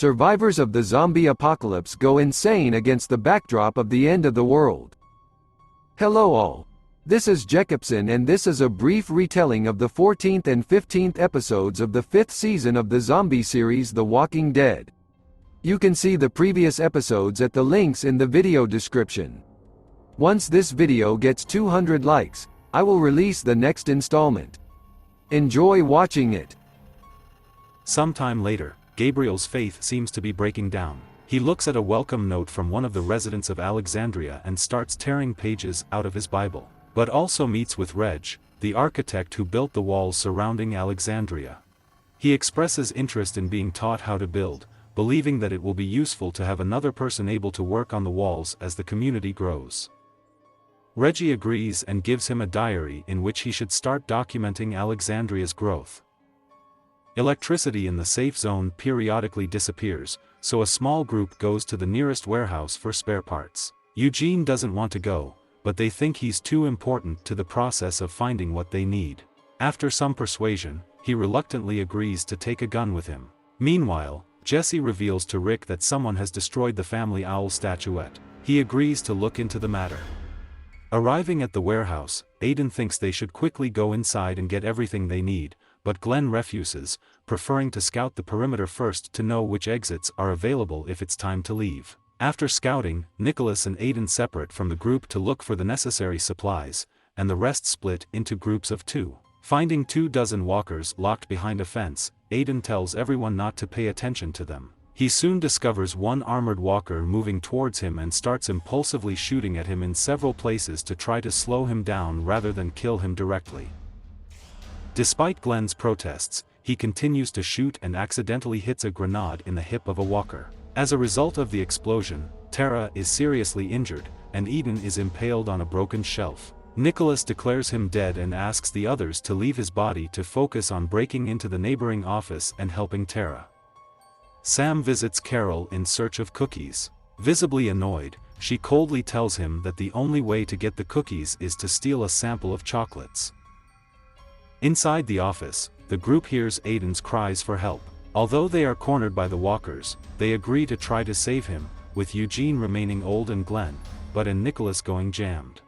Survivors of the zombie apocalypse go insane against the backdrop of the end of the world. Hello all. This is Jacobson and this is a brief retelling of the 14th and 15th episodes of the 5th season of the zombie series The Walking Dead. You can see the previous episodes at the links in the video description. Once this video gets 200 likes, I will release the next installment. Enjoy watching it. Sometime later, Gabriel's faith seems to be breaking down. He looks at a welcome note from one of the residents of Alexandria and starts tearing pages out of his Bible, but also meets with Reg, the architect who built the walls surrounding Alexandria. He expresses interest in being taught how to build, believing that it will be useful to have another person able to work on the walls as the community grows. Reggie agrees and gives him a diary in which he should start documenting Alexandria's growth. Electricity in the safe zone periodically disappears, so a small group goes to the nearest warehouse for spare parts. Eugene doesn't want to go, but they think he's too important to the process of finding what they need. After some persuasion, he reluctantly agrees to take a gun with him. Meanwhile, Jesse reveals to Rick that someone has destroyed the family owl statuette. He agrees to look into the matter. Arriving at the warehouse, Aiden thinks they should quickly go inside and get everything they need, but Glenn refuses, preferring to scout the perimeter first to know which exits are available if it's time to leave. After scouting, Nicholas and Aiden separate from the group to look for the necessary supplies, and the rest split into groups of 2. Finding 24 walkers locked behind a fence, Aiden tells everyone not to pay attention to them. He soon discovers one armored walker moving towards him and starts impulsively shooting at him in several places to try to slow him down rather than kill him directly. Despite Glenn's protests, he continues to shoot and accidentally hits a grenade in the hip of a walker. As a result of the explosion, Tara is seriously injured, and Eden is impaled on a broken shelf. Nicholas declares him dead and asks the others to leave his body to focus on breaking into the neighboring office and helping Tara. Sam visits Carol in search of cookies. Visibly annoyed, she coldly tells him that the only way to get the cookies is to steal a sample of chocolates. Inside the office, the group hears Aiden's cries for help. Although they are cornered by the walkers, they agree to try to save him, with Eugene remaining old and Glenn, and Nicholas going jammed.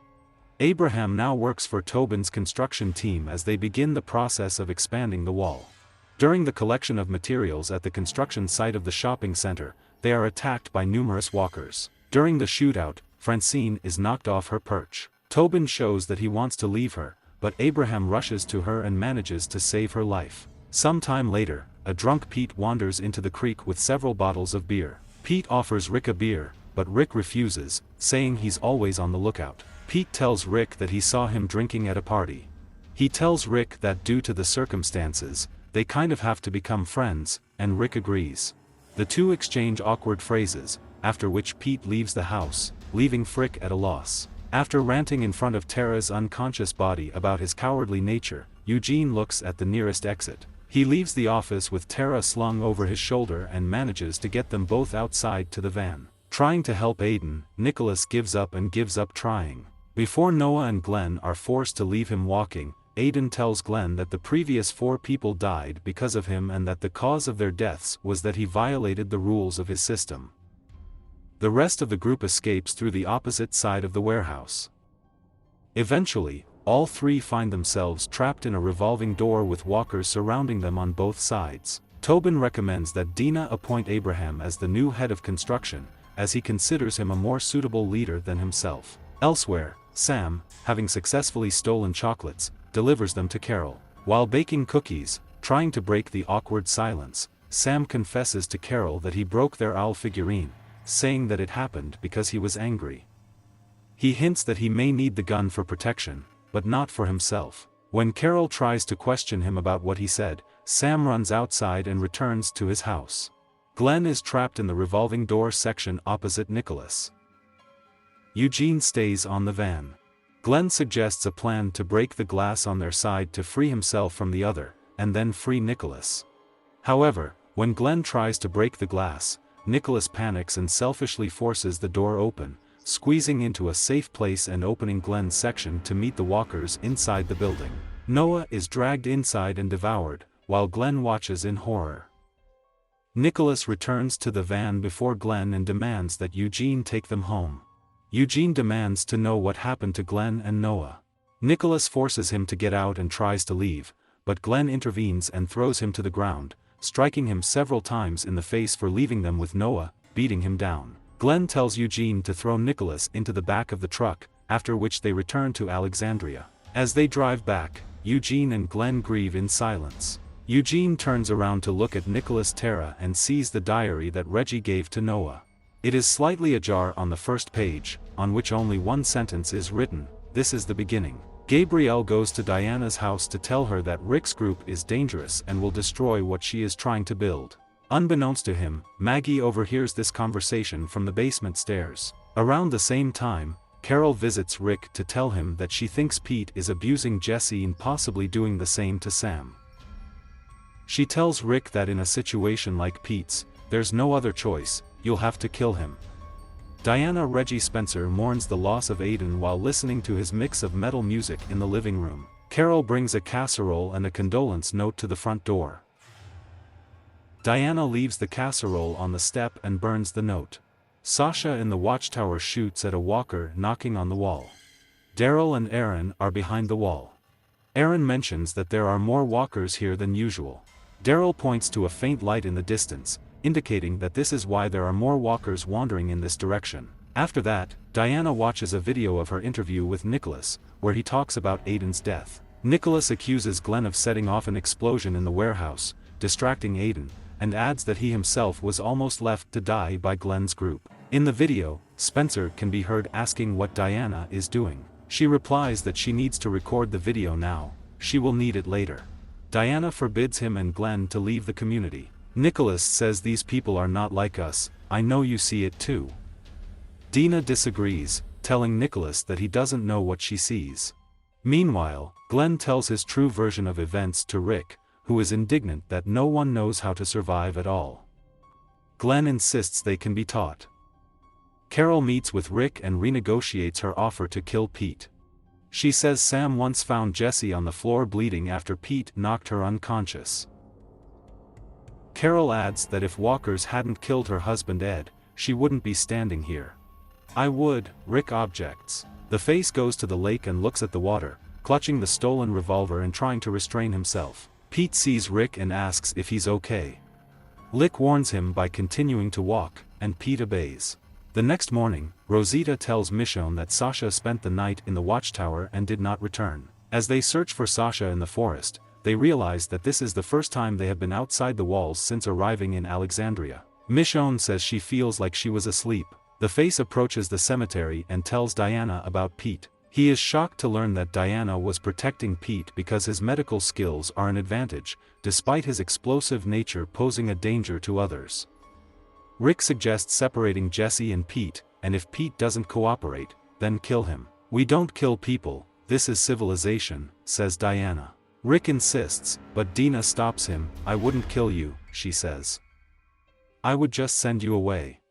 Abraham now works for Tobin's construction team as they begin the process of expanding the wall. During the collection of materials at the construction site of the shopping center, they are attacked by numerous walkers. During the shootout, Francine is knocked off her perch. Tobin shows that he wants to leave her, but Abraham rushes to her and manages to save her life. Some time later, a drunk Pete wanders into the creek with several bottles of beer. Pete offers Rick a beer, but Rick refuses, saying he's always on the lookout. Pete tells Rick that he saw him drinking at a party. He tells Rick that due to the circumstances, they kind of have to become friends, and Rick agrees. The two exchange awkward phrases, after which Pete leaves the house, leaving Frick at a loss. After ranting in front of Tara's unconscious body about his cowardly nature, Eugene looks at the nearest exit. He leaves the office with Tara slung over his shoulder and manages to get them both outside to the van. Trying to help Aiden, Nicholas gives up trying. Before Noah and Glenn are forced to leave him walking, Aiden tells Glenn that the previous 4 people died because of him and that the cause of their deaths was that he violated the rules of his system. The rest of the group escapes through the opposite side of the warehouse. Eventually, all 3 find themselves trapped in a revolving door with walkers surrounding them on both sides. Tobin recommends that Dina appoint Abraham as the new head of construction, as he considers him a more suitable leader than himself. Elsewhere, Sam, having successfully stolen chocolates, delivers them to Carol. While baking cookies, trying to break the awkward silence, Sam confesses to Carol that he broke their owl figurine, saying that it happened because he was angry. He hints that he may need the gun for protection, but not for himself. When Carol tries to question him about what he said, Sam runs outside and returns to his house. Glenn is trapped in the revolving door section opposite Nicholas. Eugene stays on the van. Glenn suggests a plan to break the glass on their side to free himself from the other, and then free Nicholas. However, when Glenn tries to break the glass, Nicholas panics and selfishly forces the door open, squeezing into a safe place and opening Glenn's section to meet the walkers inside the building. Noah is dragged inside and devoured, while Glenn watches in horror. Nicholas returns to the van before Glenn and demands that Eugene take them home. Eugene demands to know what happened to Glenn and Noah. Nicholas forces him to get out and tries to leave, but Glenn intervenes and throws him to the ground, striking him several times in the face for leaving them with Noah, beating him down. Glenn tells Eugene to throw Nicholas into the back of the truck, after which they return to Alexandria. As they drive back, Eugene and Glenn grieve in silence. Eugene turns around to look at Nicholas Terra and sees the diary that Reggie gave to Noah. It is slightly ajar on the first page, on which only one sentence is written: "This is the beginning." Gabrielle goes to Diana's house to tell her that Rick's group is dangerous and will destroy what she is trying to build. Unbeknownst to him, Maggie overhears this conversation from the basement stairs. Around the same time, Carol visits Rick to tell him that she thinks Pete is abusing Jesse and possibly doing the same to Sam. She tells Rick that in a situation like Pete's, there's no other choice, you'll have to kill him. Diana Reggie Spencer mourns the loss of Aiden while listening to his mix of metal music in the living room. Carol brings a casserole and a condolence note to the front door. Diana leaves the casserole on the step and burns the note. Sasha in the watchtower shoots at a walker knocking on the wall. Daryl and Aaron are behind the wall. Aaron mentions that there are more walkers here than usual. Daryl points to a faint light in the distance, indicating that this is why there are more walkers wandering in this direction. After that, Diana watches a video of her interview with Nicholas, where he talks about Aiden's death. Nicholas accuses Glenn of setting off an explosion in the warehouse, distracting Aiden, and adds that he himself was almost left to die by Glenn's group. In the video, Spencer can be heard asking what Diana is doing. She replies that she needs to record the video now, she will need it later. Diana forbids him and Glenn to leave the community. Nicholas says these people are not like us, I know you see it too. Dina disagrees, telling Nicholas that he doesn't know what she sees. Meanwhile, Glenn tells his true version of events to Rick, who is indignant that no one knows how to survive at all. Glenn insists they can be taught. Carol meets with Rick and renegotiates her offer to kill Pete. She says Sam once found Jesse on the floor bleeding after Pete knocked her unconscious. Carol adds that if walkers hadn't killed her husband Ed, she wouldn't be standing here. I would, Rick objects. The face goes to the lake and looks at the water, clutching the stolen revolver and trying to restrain himself. Pete sees Rick and asks if he's okay. Rick warns him by continuing to walk, and Pete obeys. The next morning, Rosita tells Michonne that Sasha spent the night in the watchtower and did not return. As they search for Sasha in the forest, they realize that this is the first time they have been outside the walls since arriving in Alexandria. Michonne says she feels like she was asleep. The face approaches the cemetery and tells Diana about Pete. He is shocked to learn that Diana was protecting Pete because his medical skills are an advantage, despite his explosive nature posing a danger to others. Rick suggests separating Jesse and Pete, and if Pete doesn't cooperate, then kill him. We don't kill people, this is civilization, says Diana. Rick insists, but Dina stops him. I wouldn't kill you, she says. I would just send you away.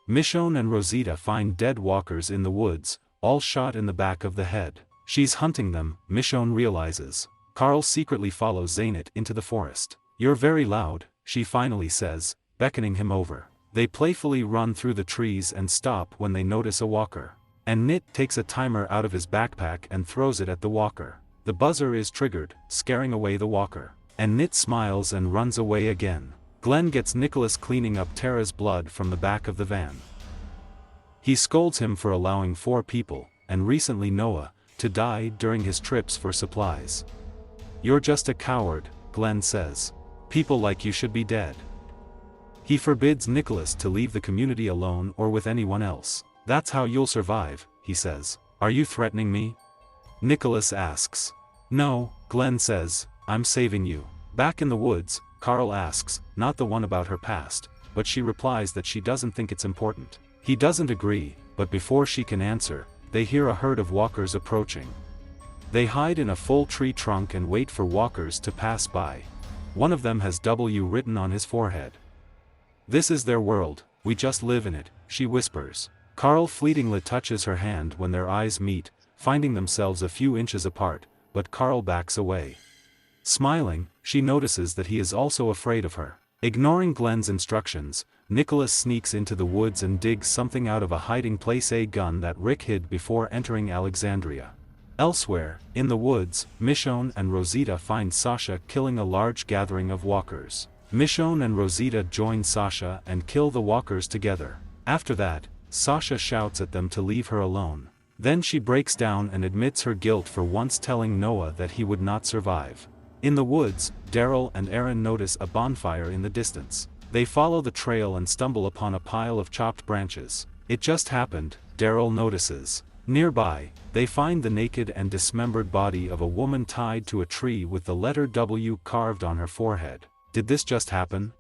Michonne and Rosita find dead walkers in the woods, all shot in the back of the head. She's hunting them, Michonne realizes. Carl secretly follows Zaynat into the forest. You're very loud, she finally says, beckoning him over. They playfully run through the trees and stop when they notice a walker. And Nit takes a timer out of his backpack and throws it at the walker. The buzzer is triggered, scaring away the walker. And Nit smiles and runs away again. Glenn gets Nicholas cleaning up Tara's blood from the back of the van. He scolds him for allowing 4 people, and recently Noah, to die during his trips for supplies. You're just a coward, Glenn says. People like you should be dead. He forbids Nicholas to leave the community alone or with anyone else. That's how you'll survive, he says. Are you threatening me? Nicholas asks. No, Glenn says, I'm saving you. Back in the woods, Carl asks, not the one about her past, but she replies that she doesn't think it's important. He doesn't agree, but before she can answer, they hear a herd of walkers approaching. They hide in a full tree trunk and wait for walkers to pass by. One of them has W written on his forehead. This is their world, we just live in it, she whispers. Carl fleetingly touches her hand when their eyes meet, finding themselves a few inches apart, but Carl backs away. Smiling, she notices that he is also afraid of her. Ignoring Glenn's instructions, Nicholas sneaks into the woods and digs something out of a hiding place, a gun that Rick hid before entering Alexandria. Elsewhere, in the woods, Michonne and Rosita find Sasha killing a large gathering of walkers. Michonne and Rosita join Sasha and kill the walkers together. After that, Sasha shouts at them to leave her alone. Then she breaks down and admits her guilt for once telling Noah that he would not survive. In the woods, Daryl and Aaron notice a bonfire in the distance. They follow the trail and stumble upon a pile of chopped branches. It just happened, Daryl notices. Nearby, they find the naked and dismembered body of a woman tied to a tree with the letter W carved on her forehead. Did this just happen?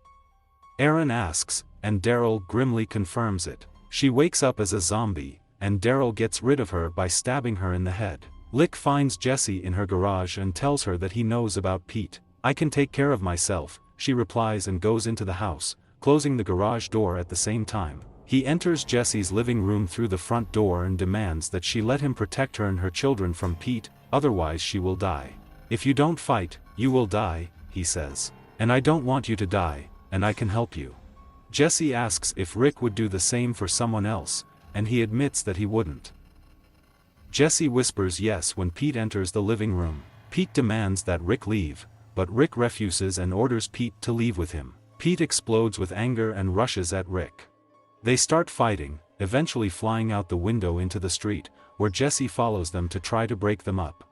Aaron asks, and Daryl grimly confirms it. She wakes up as a zombie, and Daryl gets rid of her by stabbing her in the head. Lick finds Jessie in her garage and tells her that he knows about Pete. "I can take care of myself," she replies and goes into the house, closing the garage door at the same time. He enters Jessie's living room through the front door and demands that she let him protect her and her children from Pete, otherwise she will die. "If you don't fight, you will die," he says. "And I don't want you to die, and I can help you." Jessie asks if Rick would do the same for someone else, and he admits that he wouldn't. Jessie whispers yes when Pete enters the living room. Pete demands that Rick leave, but Rick refuses and orders Pete to leave with him. Pete explodes with anger and rushes at Rick. They start fighting, eventually flying out the window into the street, where Jessie follows them to try to break them up.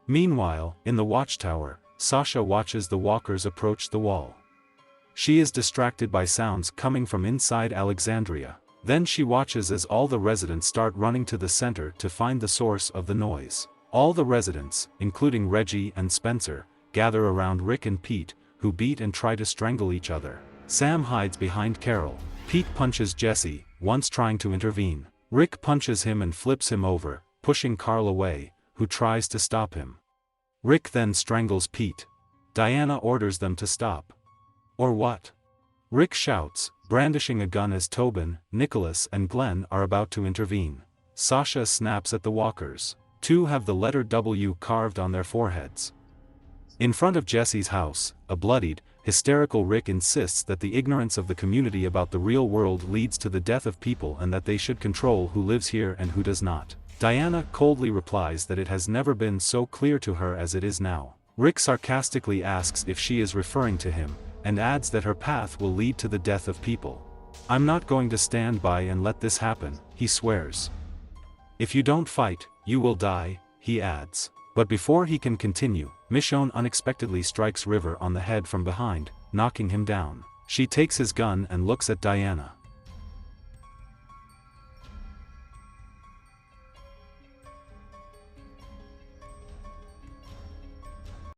Meanwhile, in the watchtower, Sasha watches the walkers approach the wall. She is distracted by sounds coming from inside Alexandria. Then she watches as all the residents start running to the center to find the source of the noise. All the residents, including Reggie and Spencer, gather around Rick and Pete, who beat and try to strangle each other. Sam hides behind Carol. Pete punches Jessie, once trying to intervene. Rick punches him and flips him over, pushing Carl away, who tries to stop him. Rick then strangles Pete. Diana orders them to stop. Or what? Rick shouts, brandishing a gun as Tobin, Nicholas and Glenn are about to intervene. Sasha snaps at the walkers. Two have the letter W carved on their foreheads. In front of Jessie's house, a bloodied, hysterical Rick insists that the ignorance of the community about the real world leads to the death of people and that they should control who lives here and who does not. Diana coldly replies that it has never been so clear to her as it is now. Rick sarcastically asks if she is referring to him, and adds that her path will lead to the death of people. "I'm not going to stand by and let this happen," he swears. "If you don't fight, you will die," he adds. But before he can continue, Michonne unexpectedly strikes River on the head from behind, knocking him down. She takes his gun and looks at Diana.